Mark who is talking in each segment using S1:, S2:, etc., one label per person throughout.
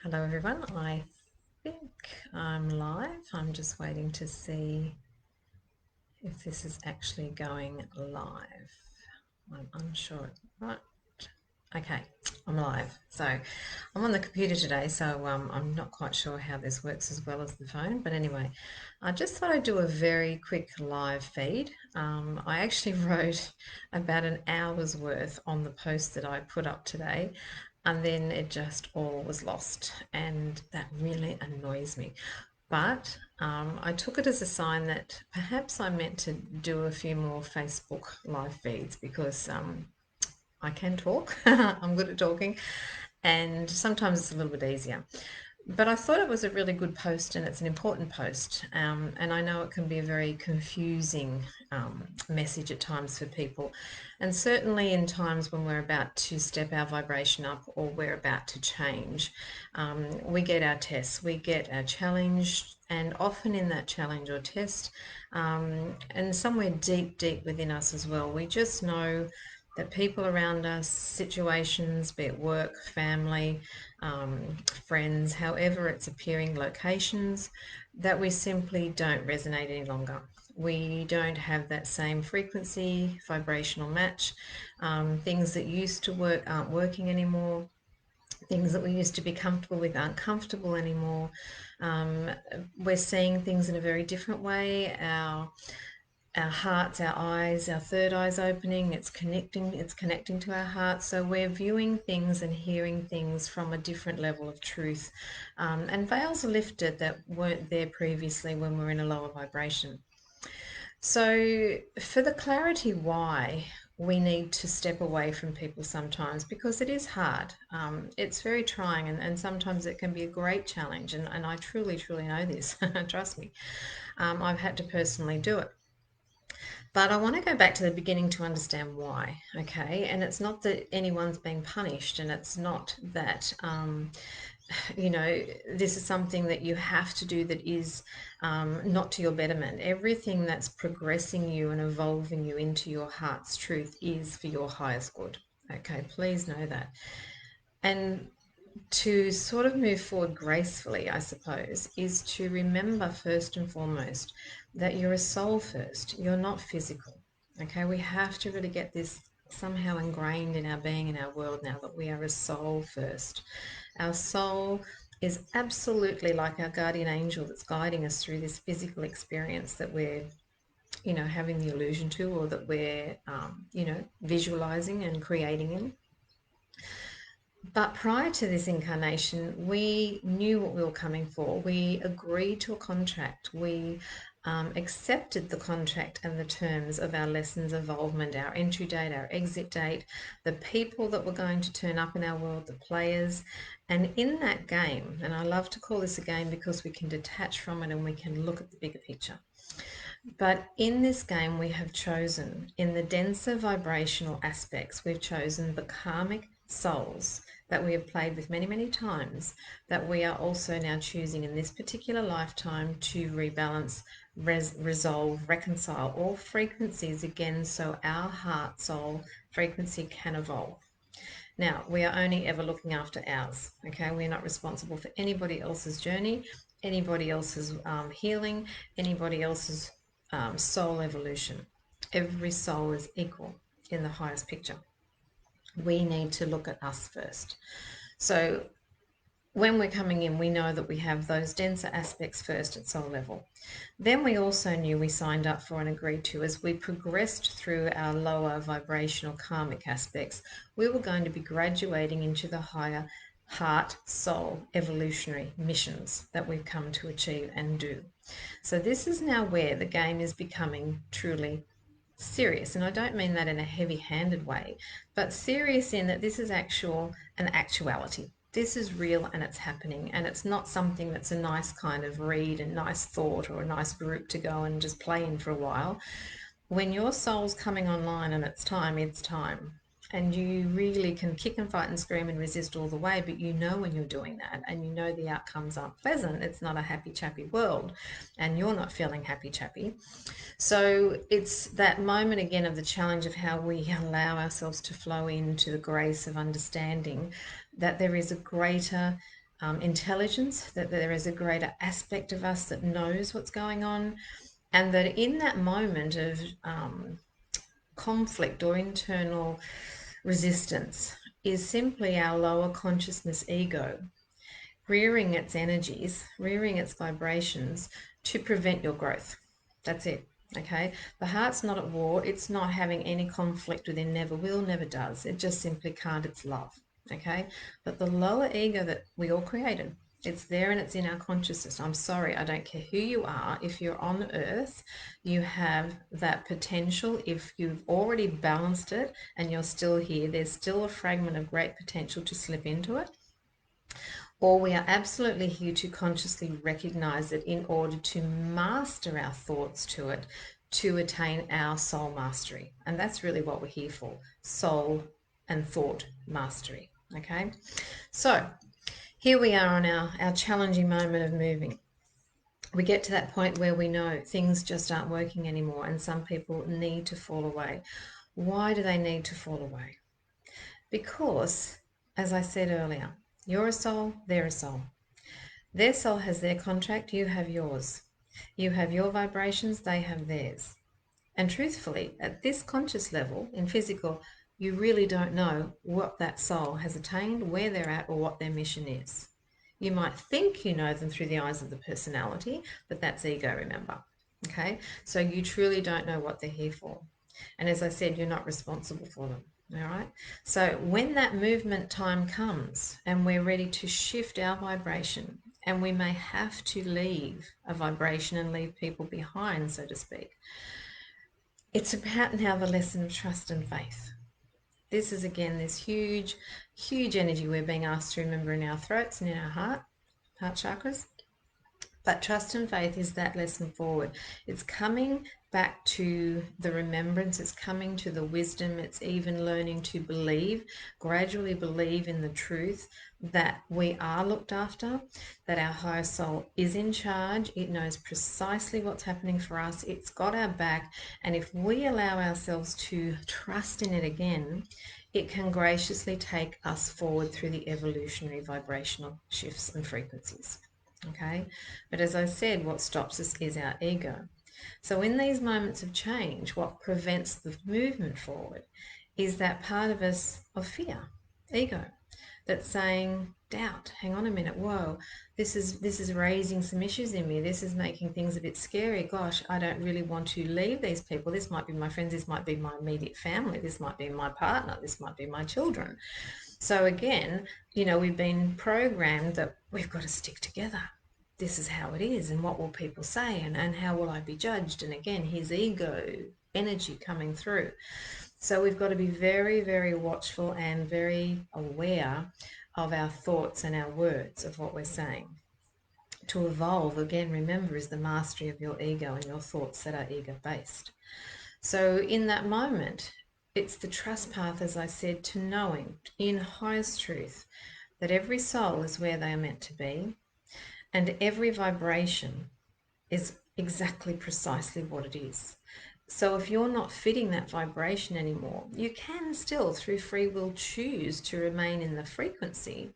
S1: Hello everyone, I think I'm live. I'm just waiting to see if this is actually going live. I'm unsure. Right. Okay, I'm live. So I'm on the computer today, so I'm not quite sure how this works as well as the phone. But anyway, I just thought I'd do a very quick live feed. I actually wrote about an hour's worth on the post that I put up today, and then it just all was lost, and that really annoys me. But I took it as a sign that perhaps I meant to do a few more Facebook live feeds because I can talk. I'm good at talking, and sometimes it's a little bit easier. But I thought it was a really good post, and it's an important post. And I know it can be a very confusing message at times for people. And certainly in times when we're about to step our vibration up or we're about to change, we get our tests, we get our challenge, and often in that challenge or test, and somewhere deep, deep within us as well, we just know that people around us, situations, be it work, family, friends, however it's appearing, locations, that we simply don't resonate any longer. We don't have that same frequency, vibrational match. Things that used to work aren't working anymore. Things that we used to be comfortable with aren't comfortable anymore. Um, we're seeing things in a very different way. Our hearts, our eyes, our third eye's opening, it's connecting to our hearts. So we're viewing things and hearing things from a different level of truth. And veils are lifted that weren't there previously when we're in a lower vibration. So for the clarity why we need to step away from people sometimes, because it is hard. It's very trying, and sometimes it can be a great challenge. And I truly, truly know this. Trust me. I've had to personally do it. But I want to go back to the beginning to understand why, okay? And it's not that anyone's being punished, and it's not that, this is something that you have to do that is not to your betterment. Everything that's progressing you and evolving you into your heart's truth is for your highest good, okay? Please know that. And to sort of move forward gracefully, I suppose, is to remember first and foremost that you're a soul first. You're not physical. Okay, we have to really get this somehow ingrained in our being, in our world now, that we are a soul first. Our soul is absolutely like our guardian angel that's guiding us through this physical experience that we're having the illusion to, or that we're visualizing and creating in. But prior to this incarnation, we knew what we were coming for. We agreed to a contract. We accepted the contract and the terms of our lessons involvement, our entry date, our exit date, the people that were going to turn up in our world, the players. And in that game, and I love to call this a game because we can detach from it and we can look at the bigger picture. But in this game, we have chosen, in the denser vibrational aspects, we've chosen the karmic souls that we have played with many, many times, that we are also now choosing in this particular lifetime to rebalance, resolve, reconcile all frequencies again so our heart soul frequency can evolve. Now, we are only ever looking after ours, okay? We're not responsible for anybody else's journey, anybody else's healing, anybody else's soul evolution. Every soul is equal in the highest picture. We need to look at us first. So when we're coming in, we know that we have those denser aspects first at soul level. Then we also knew we signed up for and agreed to, as we progressed through our lower vibrational karmic aspects, we were going to be graduating into the higher heart, soul, evolutionary missions that we've come to achieve and do. So this is now where the game is becoming truly serious. And I don't mean that in a heavy-handed way, but serious in that this is an actuality. This is real and it's happening, and it's not something that's a nice kind of read and nice thought or a nice group to go and just play in for a while. When your soul's coming online and it's time, it's time. And you really can kick and fight and scream and resist all the way, but you know when you're doing that, and you know the outcomes aren't pleasant. It's not a happy chappy world, and you're not feeling happy chappy. So it's that moment again of the challenge of how we allow ourselves to flow into the grace of understanding that there is a greater intelligence, that there is a greater aspect of us that knows what's going on, and that in that moment of conflict or internal resistance is simply our lower consciousness ego rearing its energies, rearing its vibrations to prevent your growth. That's it. Okay. The heart's not at war. It's not having any conflict within, never will, never does. It just simply can't. It's love. Okay. But the lower ego that we all created, it's there and it's in our consciousness. I'm sorry, I don't care who you are. If you're on earth, you have that potential. If you've already balanced it and you're still here, there's still a fragment of great potential to slip into it. Or we are absolutely here to consciously recognize it in order to master our thoughts to it, to attain our soul mastery. And that's really what we're here for, soul and thought mastery. Okay, so here we are on our challenging moment of moving. We get to that point where we know things just aren't working anymore, and some people need to fall away. Why do they need to fall away? Because, as I said earlier, you're a soul, they're a soul. Their soul has their contract, you have yours. You have your vibrations, they have theirs. And truthfully, at this conscious level, in physical, you really don't know what that soul has attained, where they're at, or what their mission is. You might think you know them through the eyes of the personality, but that's ego, remember. Okay? So you truly don't know what they're here for. And as I said, you're not responsible for them. All right. So when that movement time comes and we're ready to shift our vibration, and we may have to leave a vibration and leave people behind, so to speak, it's about now the lesson of trust and faith. This is again this huge, huge energy we're being asked to remember in our throats and in our heart chakras. But trust and faith is that lesson forward. It's coming back to the remembrance, it's coming to the wisdom, it's even learning to believe, gradually believe in the truth that we are looked after, that our higher soul is in charge, it knows precisely what's happening for us, it's got our back, and if we allow ourselves to trust in it again, it can graciously take us forward through the evolutionary vibrational shifts and frequencies. Okay, but as I said, what stops us is our ego. So in these moments of change, what prevents the movement forward is that part of us of fear, ego, that's saying, doubt, hang on a minute, whoa, this is raising some issues in me, this is making things a bit scary, gosh, I don't really want to leave these people, this might be my friends, this might be my immediate family, this might be my partner, this might be my children. So again, we've been programmed that we've got to stick together. This is how it is, and what will people say, and how will I be judged? And again, his ego energy coming through. So we've got to be very, very watchful and very aware of our thoughts and our words, of what we're saying. To evolve, again, remember, is the mastery of your ego and your thoughts that are ego-based. So in that moment, it's the trust path, as I said, to knowing in highest truth that every soul is where they are meant to be, and every vibration is exactly precisely what it is. So if you're not fitting that vibration anymore, you can still, through free will, choose to remain in the frequency,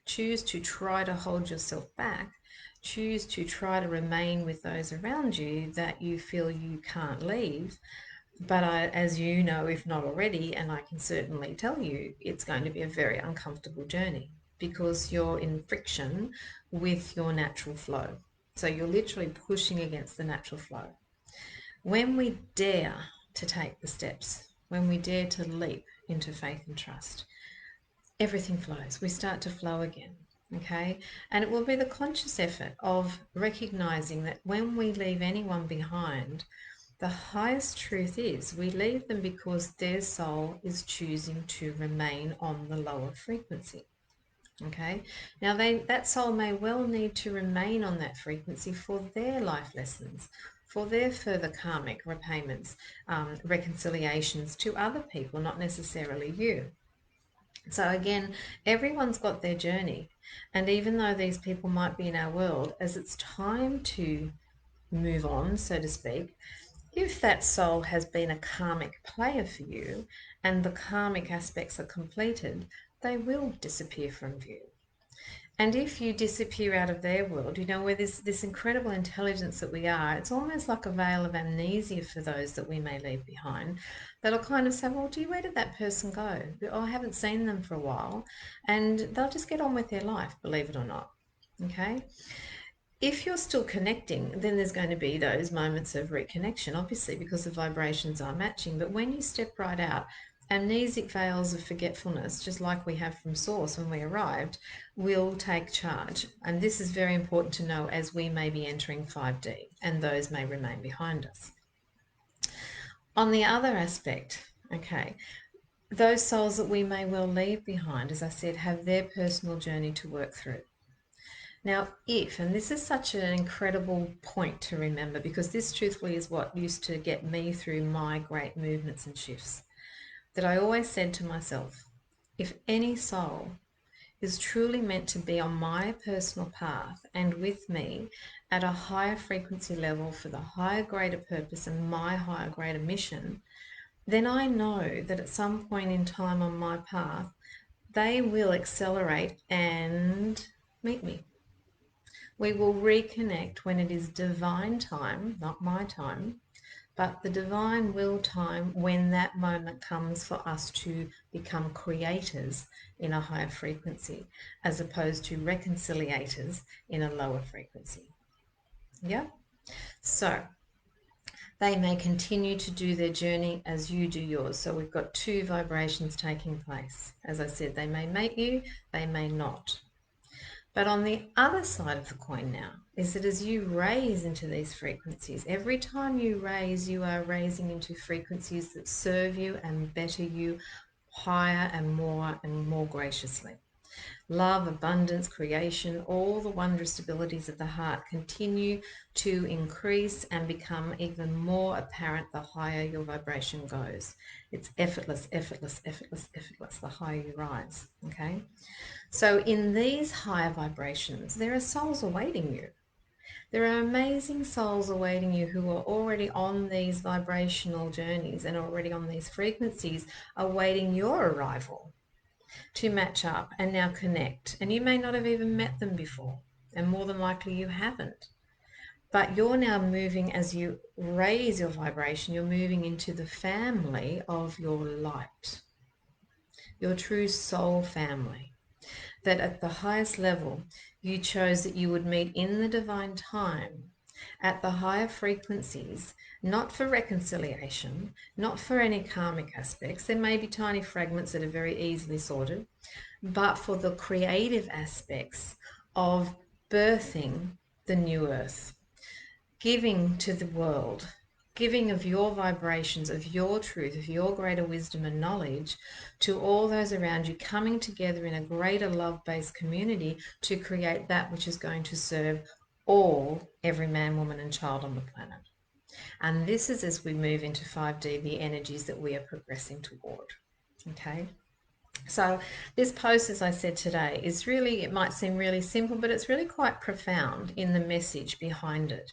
S1: choose to try to hold yourself back, choose to try to remain with those around you that you feel you can't leave. But as you know, if not already, and I can certainly tell you, it's going to be a very uncomfortable journey because you're in friction with your natural flow. So you're literally pushing against the natural flow. When we dare to take the steps, when we dare to leap into faith and trust, everything flows. We start to flow again. Okay, and it will be the conscious effort of recognizing that when we leave anyone behind, the highest truth is we leave them because their soul is choosing to remain on the lower frequency. Okay, now that soul may well need to remain on that frequency for their life lessons, for their further karmic repayments, reconciliations to other people, not necessarily you. So again, everyone's got their journey, and even though these people might be in our world, as it's time to move on, so to speak, if that soul has been a karmic player for you and the karmic aspects are completed, they will disappear from view. And if you disappear out of their world, where this incredible intelligence that we are, it's almost like a veil of amnesia for those that we may leave behind. That'll kind of say, well, gee, where did that person go? Oh, I haven't seen them for a while. And they'll just get on with their life, believe it or not. Okay? If you're still connecting, then there's going to be those moments of reconnection, obviously, because the vibrations are matching. But when you step right out, amnesic veils of forgetfulness, just like we have from Source when we arrived, will take charge. And this is very important to know as we may be entering 5D, and those may remain behind us. On the other aspect, okay, those souls that we may well leave behind, as I said, have their personal journey to work through. Now, and this is such an incredible point to remember, because this truthfully is what used to get me through my great movements and shifts, that I always said to myself, if any soul is truly meant to be on my personal path and with me at a higher frequency level for the higher, greater purpose and my higher, greater mission, then I know that at some point in time on my path, they will accelerate and meet me. We will reconnect when it is divine time, not my time, but the divine will time when that moment comes for us to become creators in a higher frequency, as opposed to reconciliators in a lower frequency. Yeah? So they may continue to do their journey as you do yours. So we've got two vibrations taking place. As I said, they may mate you, they may not. But on the other side of the coin now is that as you raise into these frequencies, every time you raise, you are raising into frequencies that serve you and better you higher and more graciously. Love, abundance, creation, all the wondrous abilities of the heart continue to increase and become even more apparent the higher your vibration goes. It's effortless, effortless, effortless, effortless, the higher you rise, okay? So in these higher vibrations, there are souls awaiting you. There are amazing souls awaiting you who are already on these vibrational journeys and already on these frequencies, awaiting your arrival to match up and now connect. And you may not have even met them before, and more than likely you haven't. But you're now moving, as you raise your vibration, you're moving into the family of your light, your true soul family. That at the highest level, you chose that you would meet in the divine time at the higher frequencies, not for reconciliation, not for any karmic aspects. There may be tiny fragments that are very easily sorted, but for the creative aspects of birthing the new earth, giving to the world, giving of your vibrations, of your truth, of your greater wisdom and knowledge to all those around you, coming together in a greater love-based community to create that which is going to serve all, every man, woman and child on the planet. And this is, as we move into 5D, the energies that we are progressing toward. Okay? So this post, as I said today, is really, it might seem really simple, but it's really quite profound in the message behind it.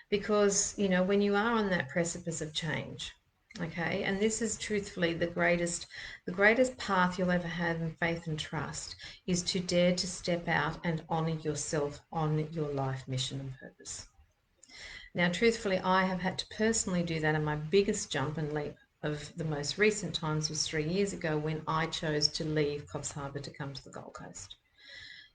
S1: Because, when you are on that precipice of change, okay, and this is truthfully the greatest path you'll ever have in faith and trust, is to dare to step out and honor yourself on your life mission and purpose. Now, truthfully, I have had to personally do that, and my biggest jump and leap of the most recent times was 3 years ago when I chose to leave Coffs Harbour to come to the Gold Coast.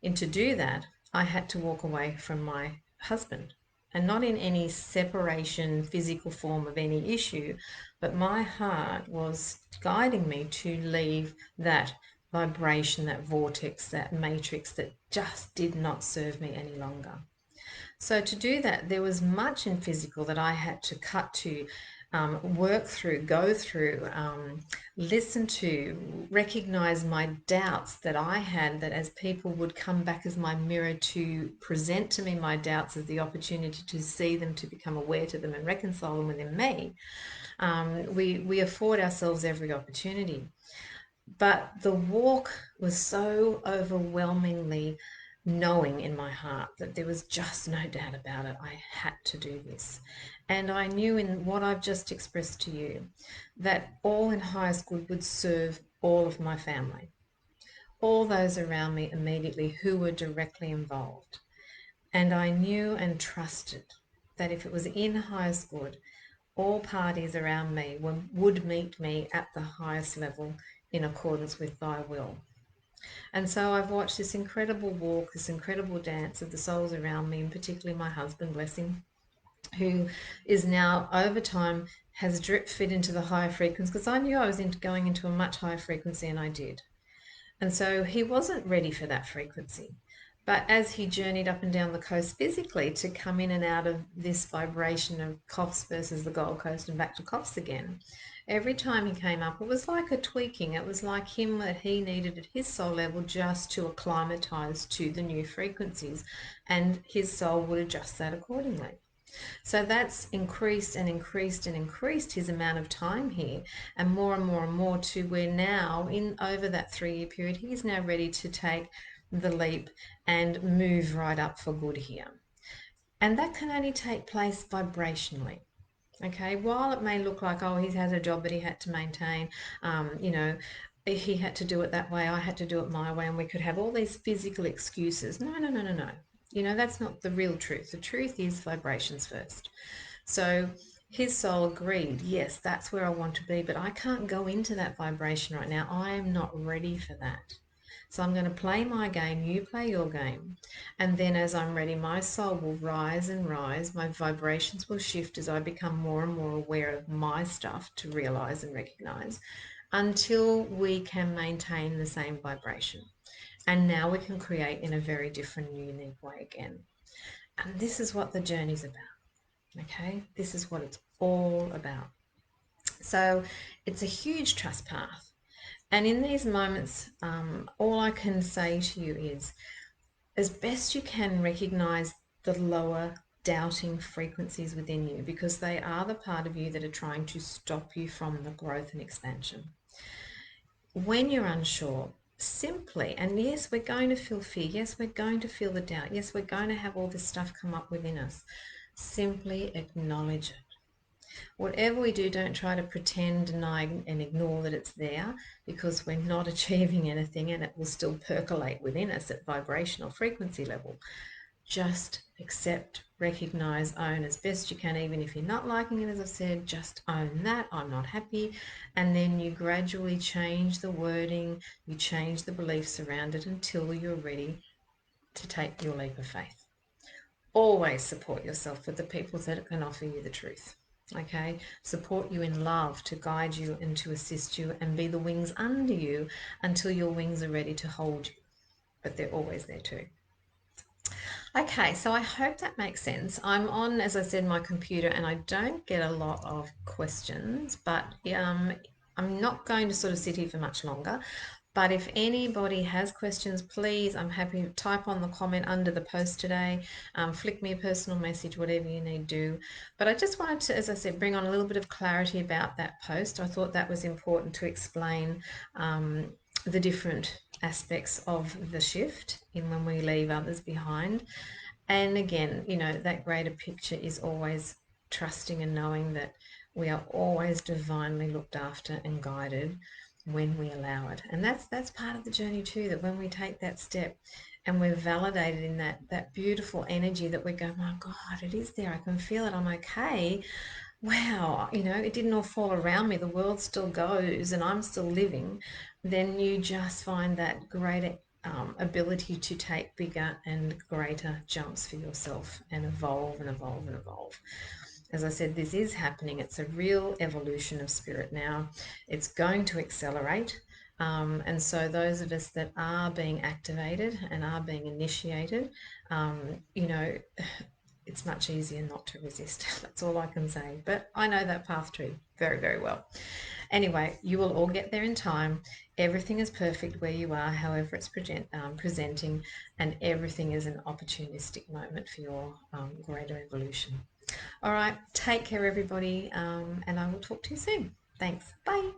S1: And to do that, I had to walk away from my husband, and not in any separation, physical form of any issue, but my heart was guiding me to leave that vibration, that vortex, that matrix that just did not serve me any longer. So to do that, there was much in physical that I had to cut to, work through, go through, listen to, recognize my doubts that I had, that as people would come back as my mirror to present to me my doubts as the opportunity to see them, to become aware to them and reconcile them within me. We afford ourselves every opportunity. But the walk was so overwhelmingly knowing in my heart that there was just no doubt about it. I had to do this. And I knew in what I've just expressed to you that all in highest good would serve all of my family. all those around me immediately who were directly involved. And I knew and trusted that if it was in highest good, all parties around me would meet me at the highest level in accordance with thy will. And so I've watched this incredible walk, this incredible dance of the souls around me, and particularly my husband, bless him, who is now over time has drip fit into the higher frequency, because I knew I was going into a much higher frequency, and I did. And so he wasn't ready for that frequency. But as he journeyed up and down the coast physically to come in and out of this vibration of Coffs versus the Gold Coast and back to Coffs again, every time he came up, it was like a tweaking. It was like him that he needed at his soul level just to acclimatize to the new frequencies, and his soul would adjust that accordingly. So that's increased and increased and increased his amount of time here, and more and more and more, to where now, in over that 3-year period, he's now ready to take the leap and move right up for good here. And that can only take place vibrationally. Okay, while it may look like, oh, he has a job that he had to maintain, you know, he had to do it that way, I had to do it my way, and we could have all these physical excuses. No, no, no, no, no. You know, that's not the real truth. The truth is vibrations first. So his soul agreed, yes, that's where I want to be, but I can't go into that vibration right now. I am not ready for that. So I'm going to play my game, you play your game. And then as I'm ready, my soul will rise and rise. My vibrations will shift as I become more and more aware of my stuff to realize and recognize, until we can maintain the same vibration. And now we can create in a very different, unique way again. And this is what the journey's about. Okay, this is what it's all about. So it's a huge trust path. And in these moments, all I can say to you is, as best you can, recognize the lower doubting frequencies within you, because they are the part of you that are trying to stop you from the growth and expansion. When you're unsure, simply, and yes, we're going to feel fear, yes, we're going to feel the doubt, yes, we're going to have all this stuff come up within us, simply acknowledge it. Whatever we do, don't try to pretend, deny, and ignore that it's there, because we're not achieving anything, and it will still percolate within us at vibrational frequency level. Just accept, recognize, own as best you can. Even if you're not liking it, as I've said, just own that. I'm not happy. And then you gradually change the wording, you change the beliefs around it until you're ready to take your leap of faith. Always support yourself with the people that can offer you the truth. Okay, support you in love to guide you and to assist you and be the wings under you until your wings are ready to hold you. But they're always there too. Okay, so I hope that makes sense. I'm on, as I said, my computer, and I don't get a lot of questions, but I'm not going to sort of sit here for much longer. But if anybody has questions, please, I'm happy to type on the comment under the post today, flick me a personal message, whatever you need to do. But I just wanted to, as I said, bring on a little bit of clarity about that post. I thought that was important to explain the different aspects of the shift in when we leave others behind. And again, you know, that greater picture is always trusting and knowing that we are always divinely looked after and guided when we allow it. And that's part of the journey too, that when we take that step and we're validated in that beautiful energy, that we go, my God, it is there, I can feel it, I'm okay. Wow, you know, it didn't all fall around me, the world still goes and I'm still living. Then you just find that greater ability to take bigger and greater jumps for yourself and evolve and evolve and evolve. As I said, this is happening. It's a real evolution of spirit now. It's going to accelerate. And so those of us that are being activated and are being initiated, you know, it's much easier not to resist. That's all I can say. But I know that path too very, very well. Anyway, you will all get there in time. Everything is perfect where you are, however it's presenting, and everything is an opportunistic moment for your greater evolution. All right, take care, everybody, and I will talk to you soon. Thanks. Bye.